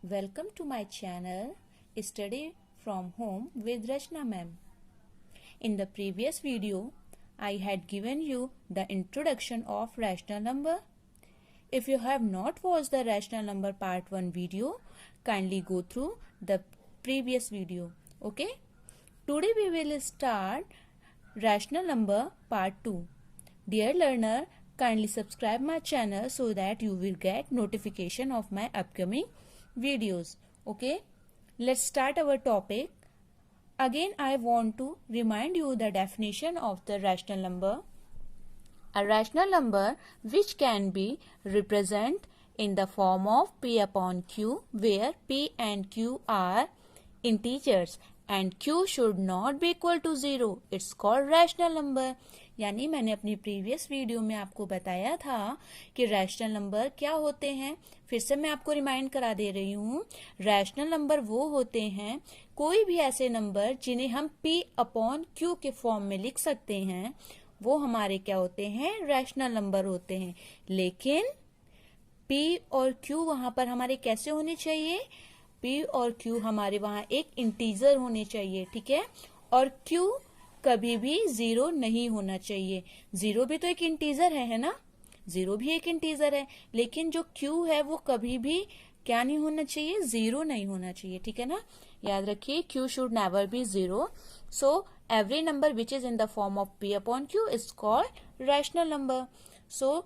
Welcome to my channel Study from Home with Rachna ma'am. In the previous video, I had given you the introduction of rational number. If you have not watched the rational number part 1 video, kindly go through the previous video. Okay? Today we will start rational number part 2. Dear learner, kindly subscribe my channel so that you will get notification of my upcoming videos. Okay, let's start our topic. Again, I want to remind you the definition of the rational number. A rational number which can be represented in the form of p upon q, where p and q are integers and q should not be equal to 0. It's called rational number. यानी मैंने अपनी previous video में आपको बताया था कि rational number क्या होते हैं. फिर से मैं आपको रिमाइंड करा दे रही हूँ. रैशनल नंबर वो होते हैं कोई भी ऐसे नंबर जिन्हें हम p अपॉन q के फॉर्म में लिख सकते हैं, वो हमारे क्या होते हैं, रैशनल नंबर होते हैं. लेकिन p और q वहां पर हमारे कैसे होने चाहिए, p और q हमारे वहां एक इंटीजर होने चाहिए. ठीक है, और q कभी भी 0 नहीं होना चाहिए. 0 भी तो एक इंटीजर है ना, 0 भी एक इंटीजर है, लेकिन जो q है वो कभी भी क्या नहीं होना चाहिए, 0 नहीं होना चाहिए. ठीक है ना, याद रखिए q should never be 0. So every number which is in the form of p upon q is called rational number. So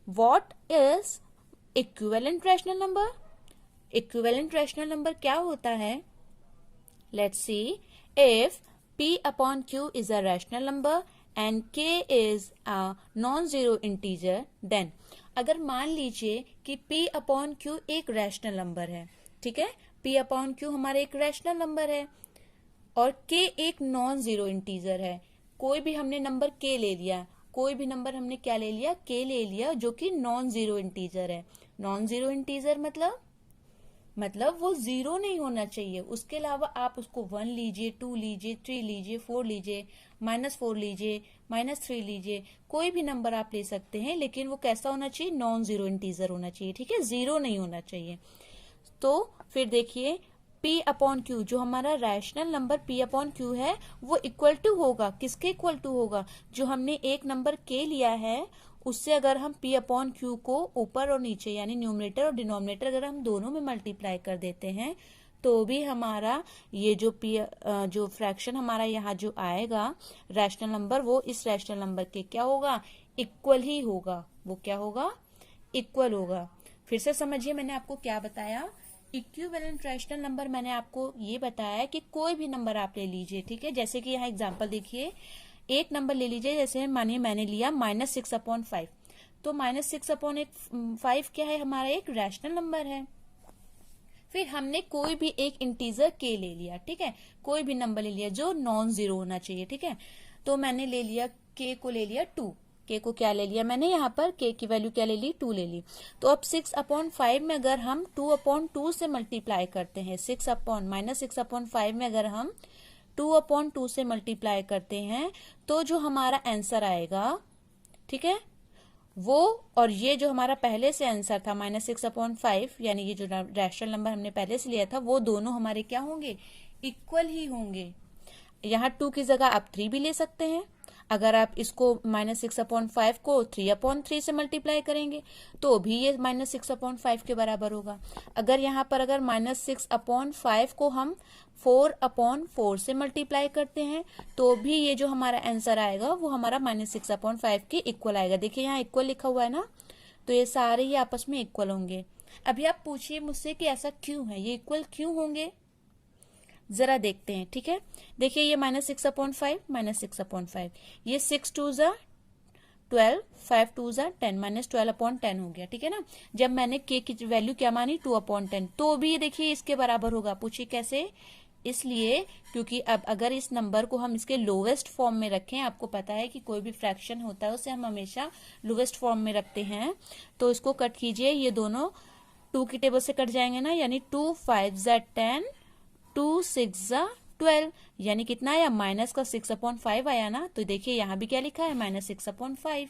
what is equivalent rational number? Equivalent rational number क्या होता है? Let's see. If p upon q is a rational number and k is a non-zero integer, then अगर मान लीजिए कि p upon q एक rational number है. ठीक है, p upon q हमारा एक रैशनल नंबर है और k एक नॉन जीरो इंटीजर है. कोई भी हमने नंबर k ले लिया, कोई भी नंबर हमने क्या ले लिया, k ले लिया, जो कि नॉन जीरो इंटीजर है. नॉन जीरो इंटीजर मतलब वो 0 नहीं होना चाहिए. उसके अलावा आप उसको 1 लीजिए, 2 लीजिए, 3 लीजिए, 4 लीजिए, -4 लीजिए, -3 लीजिए, कोई भी नंबर आप ले सकते हैं, लेकिन वो कैसा होना चाहिए, नॉन जीरो इंटीजर होना चाहिए. ठीक है, 0 नहीं होना चाहिए. तो फिर देखिए p अपॉन क्यू, जो हमारा rational number p upon Q है, वो इक्वल टू होगा, किसके इक्वल टू होगा, जो हमने एक नंबर k लिया है उससे अगर हम p अपॉन क्यू को ऊपर और नीचे यानी न्यूमरेटर और डिनोमिनेटर अगर हम दोनों में मल्टीप्लाई कर देते हैं, तो भी हमारा ये जो फ्रैक्शन हमारा यहाँ जो आएगा रैशनल नंबर, वो इस रैशनल नंबर के क्या होगा, इक्वल ही होगा. वो क्या होगा, इक्वल होगा. फिर से समझिए मैंने आपको क्या बताया. इक्विवेलेंट रैशनल नंबर मैंने आपको ये बताया कि कोई भी नंबर आप ले लीजिए. ठीक है, जैसे कि यहाँ एग्जांपल देखिए, एक नंबर ले लीजिए, जैसे मानिए मैंने लिया -6/5. तो -6/5 क्या है, हमारा एक रैशनल नंबर है. फिर हमने कोई भी एक इंटीजर k ले लिया. ठीक है, कोई भी नंबर ले लिया जो नॉन जीरो होना चाहिए. ठीक है, तो मैंने ले लिया k को ले लिया 2. k को क्या ले लिया मैंने, यहाँ पर k की वैल्यू क्या ले ली, 2 ले ली. तो अब 6/5 में अगर हम 2/2 से मल्टीप्लाई करते हैं, -6/5 में अगर हम 2/2 से मल्टीप्लाई करते हैं, तो जो हमारा आंसर आएगा, ठीक है, वो और ये जो हमारा पहले से आंसर था -6/5, यानी ये जो रैशनल नंबर हमने पहले से लिया था, वो दोनों हमारे क्या होंगे, इक्वल ही होंगे. यहाँ 2 की जगह आप 3 भी ले सकते हैं. अगर आप इसको -6/5 को 3/3 से मल्टीप्लाई करेंगे तो भी ये -6/5 के बराबर होगा. अगर यहाँ पर अगर -6/5 को हम 4/4 से मल्टीप्लाई करते हैं, तो भी ये जो हमारा आंसर आएगा वो हमारा -6/5 के इक्वल आएगा. देखिए यहाँ इक्वल लिखा हुआ है ना, तो ये सारे ही आपस में इक्वल होंगे. अभी आप पूछिए मुझसे कि ऐसा क्यों है, ये इक्वल क्यों होंगे, जरा देखते हैं. ठीक है, देखिए ये -6/5, ये 6 2 ज़ा 12, 5 2 ज़ा 10, -12/10 हो गया. ठीक है ना, जब मैंने k की वैल्यू क्या मानी, 2/10, तो भी देखिए इसके बराबर होगा. पूछिए कैसे, इसलिए क्योंकि अब अगर इस नंबर को हम इसके लोवेस्ट फॉर्म में रखें, आपको पता है कि कोई भी फ्रैक्शन होता है उसे हम हमेशा लोवेस्ट फॉर्म में रखते हैं. तो इसको कट कीजिए, ये दोनों 2 की टेबल से कट जाएंगे ना, यानी 2 5 ज़ा 10, 2 6 ज़ा 12, यानी कितना आया, -6/5 आया ना. तो देखिए यहाँ भी क्या लिखा है, -6/5,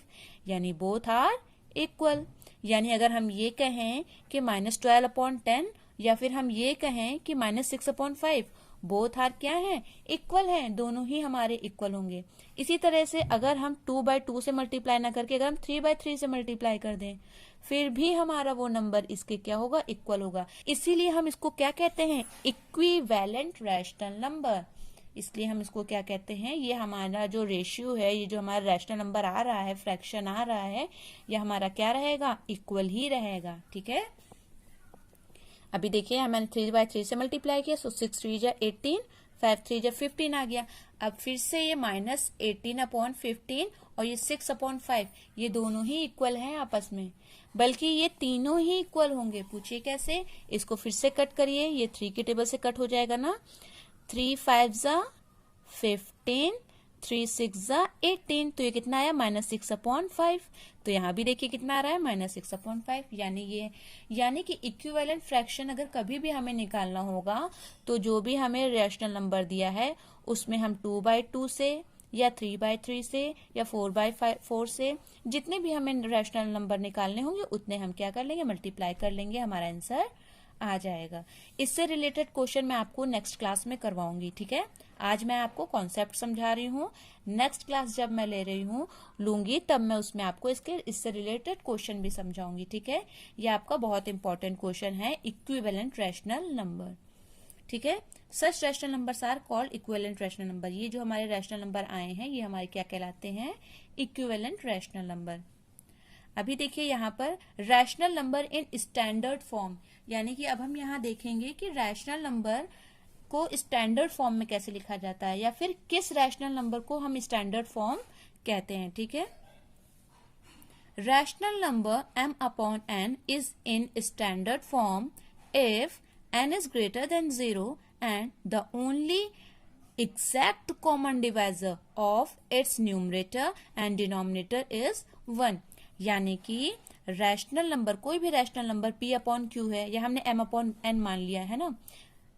यानी बोथ आर इक्वल. यानी अगर हम ये कहें कि -12/10 या फिर हम ये कहें कि -6/5, बोथ आर क्या है, इक्वल है, दोनों ही हमारे इक्वल होंगे। इसी तरह से अगर हम 2/2 से मल्टीप्लाई ना करके अगर हम 3/3 से मल्टीप्लाई कर दें, फिर भी हमारा वो नंबर इसके क्या होगा, इक्वल होगा। इसीलिए हम इसको क्या कहते हैं, इक्विवेलेंट रैशनल नंबर। इसलिए हम इसको क्या कहते हैं, ये हमारा जो रेशियो है, ये जो हमारा रैशनल नंबर आ रहा है, फ्रैक्शन आ रहा है, ये हमारा क्या रहेगा, इक्वल ही रहेगा। ठीक है, अभी देखिए मैंने 3/3 से मल्टीप्लाई किया, सो 6 3 जा 18, 5 3 जा 15 आ गया। अब फिर से ये -18/15 और ये 6/5, ये दोनों ही इक्वल हैं आपस में, बल्कि ये तीनों ही इक्वल होंगे। पूछिए कैसे, इसको फिर से कट करिए, ये 3 की टेबल से कट हो जाएगा ना। 3 5 जा 15, 3 6 जा 18, तो ये कितना आया, -6/5। तो यहाँ भी देखिए कितना आ रहा है, -6/5। यानी कि इक्विवेलेंट फ्रैक्शन अगर कभी भी हमें निकालना होगा, तो जो भी हमें रैशनल नंबर दिया है उसमें हम 2/2 से या 3/3 से या 4/4 से, जितने भी हमें रैशनल नंबर निकालने होंगे उतने हम क्या कर लेंगे, मल्टीप्लाई कर लेंगे, हमारा आंसर आ जाएगा। इससे रिलेटेड क्वेश्चन मैं आपको नेक्स्ट क्लास में करवाऊंगी। ठीक है, आज मैं आपको कॉन्सेप्ट समझा रही हूँ, नेक्स्ट क्लास जब मैं लूंगी तब मैं उसमें आपको इससे रिलेटेड क्वेश्चन भी समझाऊंगी। ठीक है, ये आपका बहुत इंपॉर्टेंट क्वेश्चन है, इक्विवेलेंट रैशनल नंबर। ठीक है, such rational numbers are called equivalent rational number. ये जो हमारे रैशनल नंबर आए हैं, ये हमारे क्या कहलाते हैं, इक्विवेलेंट रैशनल नंबर। अभी देखिए यहाँ पर rational number in standard form, यानी कि अब हम यहाँ देखेंगे कि रैशनल नंबर को स्टैंडर्ड फॉर्म में कैसे लिखा जाता है, या फिर किस रैशनल नंबर को हम स्टैंडर्ड फॉर्म कहते हैं। ठीक है, rational number m/n is in standard form if n is greater than 0 and the only exact common divisor of its numerator and denominator is 1। यानी कि रैशनल नंबर, कोई भी रैशनल नंबर p/q है, या हमने m/n मान लिया है ना,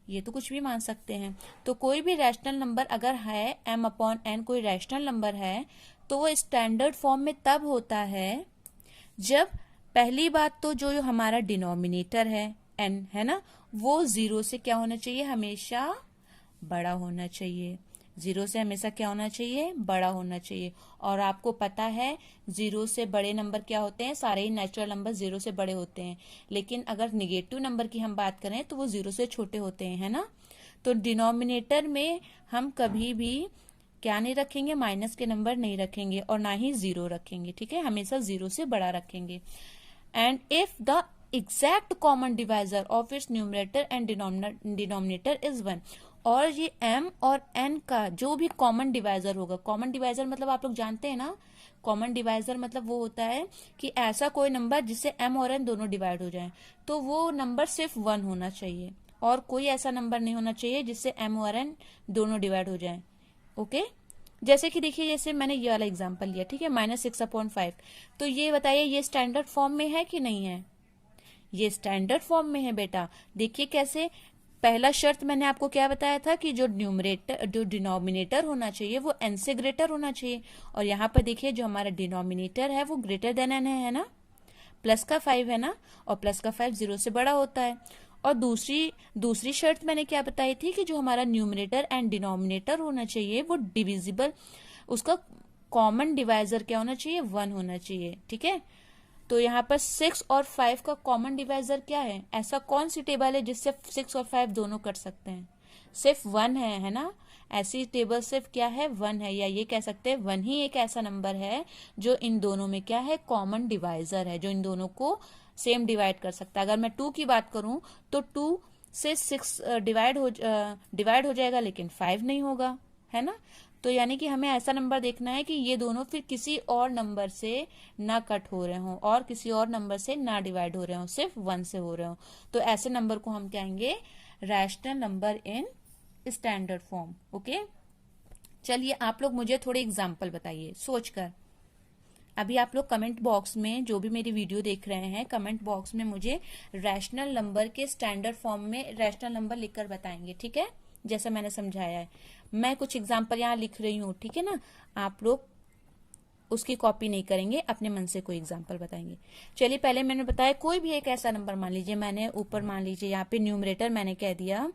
ये तो कुछ भी मान सकते हैं। तो कोई भी रैशनल नंबर अगर है m/n, कोई रैशनल नंबर है, तो वो स्टैंडर्ड फॉर्म में तब होता है जब पहली बात तो जो हमारा डिनोमिनेटर है n है ना, वो 0 से क्या होना चाहिए, हमेशा बड़ा होना चाहिए। 0 से हमेशा क्या होना चाहिए, बड़ा होना चाहिए। और आपको पता है 0 से बड़े नंबर क्या होते हैं, सारे ही नेचुरल नंबर 0 से बड़े होते हैं, लेकिन अगर निगेटिव नंबर की हम बात करें तो वो 0 से छोटे होते हैं, है ना। तो डिनोमिनेटर में हम कभी भी क्या नहीं रखेंगे, माइनस के नंबर नहीं रखेंगे और ना ही 0 रखेंगे। ठीक है, हमेशा 0 से बड़ा रखेंगे। And if the exact common divisor of its numerator and denominator is 1, और ये m और n का जो भी कॉमन डिवाइजर होगा, कॉमन डिवाइजर मतलब आप लोग जानते हैं ना, कॉमन डिवाइजर मतलब वो होता है कि ऐसा कोई नंबर जिससे m और n दोनों डिवाइड हो जाएं, तो वो नंबर सिर्फ 1 होना चाहिए, और कोई ऐसा नंबर नहीं होना चाहिए जिससे m और n दोनों डिवाइड हो जाएं। ओके, जैसे कि देखिए, जैसे मैंने ये वाला एग्जांपल लिया, ठीक है, -6/5, तो ये बताइए ये स्टैंडर्ड फॉर्म में है कि नहीं है, ये स्टैंडर्ड फॉर्म में है बेटा। देखिए कैसे, पहला शर्त मैंने आपको क्या बताया था कि जो डिनोमिनेटर होना चाहिए वो n से ग्रेटर होना चाहिए, और यहाँ पर देखिए जो हमारा डिनोमिनेटर है वो ग्रेटर देन n है ना, प्लस का 5 है ना, और प्लस का 5 0 से बड़ा होता है। और दूसरी शर्त मैंने क्या बताई थी कि जो हमारा न्यूमरेटर एंड डिनोमिनेटर होना चाहिए वो डिविजिबल, उसका कॉमन डिवाइजर क्या होना चाहिए, 1 होना चाहिए। ठीक है, तो यहाँ पर 6 और 5 का कॉमन डिवाइजर क्या है, ऐसा कौन सी टेबल है जिससे 6 और 5 दोनों कट सकते हैं, सिर्फ 1 है ना। ऐसी टेबल सिर्फ क्या है, 1 है, या ये कह सकते हैं 1 ही एक ऐसा नंबर है जो इन दोनों में क्या है, कॉमन डिवाइजर है, जो इन दोनों को सेम डिवाइड कर सकता है। अगर मैं 2 की बात करूं तो 2 से 6 डिवाइड हो जाएगा, लेकिन 5 नहीं होगा, है ना। तो यानी कि हमें ऐसा नंबर देखना है कि ये दोनों फिर किसी और नंबर से ना कट हो रहे हों और किसी और नंबर से ना डिवाइड हो रहे हों, सिर्फ 1 से हो रहे हों। तो ऐसे नंबर को हम कहेंगे rational number in standard form. Okay, चलिए आप लोग मुझे थोड़े एग्जाम्पल बताइए सोचकर। अभी आप लोग कमेंट बॉक्स में, जो भी मेरी वीडियो देख रहे हैं, कमेंट बॉक्स में मुझे रैशनल नंबर के स्टैंडर्ड फॉर्म में रैशनल नंबर लिखकर बताएंगे। ठीक है, जैसा मैंने समझाया है। मैं कुछ एग्जाम्पल यहाँ लिख रही हूँ, ठीक है ना, आप लोग उसकी कॉपी नहीं करेंगे, अपने मन से कोई एग्जाम्पल बताएंगे। चलिए, पहले मैंने बताया कोई भी एक ऐसा नंबर मान लीजिए, मैंने ऊपर मान लीजिए यहाँ पे न्यूमरेटर मैंने कह दिया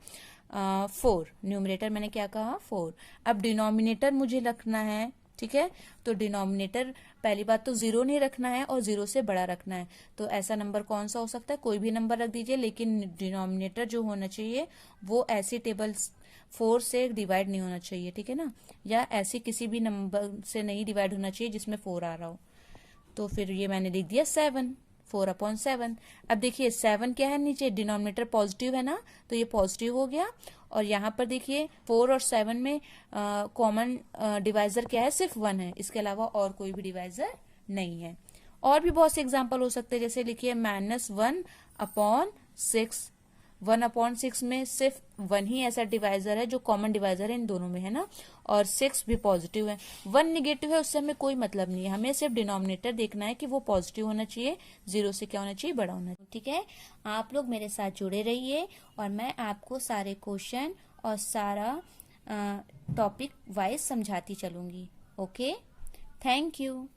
4, न्यूमरेटर मैंने क्या कहा 4। अब डिनोमिनेटर मुझे रखना है, ठीक है, तो डिनोमिनेटर पहली बात तो 0 नहीं रखना है और 0 से बड़ा रखना है। तो ऐसा नंबर कौन सा हो सकता है, कोई भी नंबर रख दीजिए, लेकिन डिनोमिनेटर जो होना चाहिए वो ऐसी टेबल 4 से डिवाइड नहीं होना चाहिए, ठीक है ना, या ऐसी किसी भी नंबर से नहीं डिवाइड होना चाहिए जिसमें 4 आ रहा हो। तो फिर ये मैंने लिख दिया 7, 4/7। अब देखिए 7 क्या है, नीचे डिनोमिनेटर पॉजिटिव है ना, तो ये पॉजिटिव हो गया। और यहाँ पर देखिए 4 और 7 में कॉमन डिवाइजर क्या है, सिर्फ 1 है, इसके अलावा और कोई भी डिवाइजर नहीं है। और भी बहुत से एग्जाम्पल हो सकते हैं, जैसे लिखिए -1/6, 1/6 में सिर्फ 1 ही ऐसा डिवाइजर है जो कॉमन डिवाइजर है इन दोनों में, है ना, और 6 भी पॉजिटिव है। 1 निगेटिव है, उससे हमें कोई मतलब नहीं है, हमें सिर्फ डिनोमिनेटर देखना है कि वो पॉजिटिव होना चाहिए, 0 से क्या होना चाहिए, बड़ा होना चाहिए, ठीक है। आप लोग मेरे साथ जुड़े रहिए और मैं आपको सारे क्वेश्चन और सारा टॉपिक वाइज समझाती चलूंगी। Okay, thank you.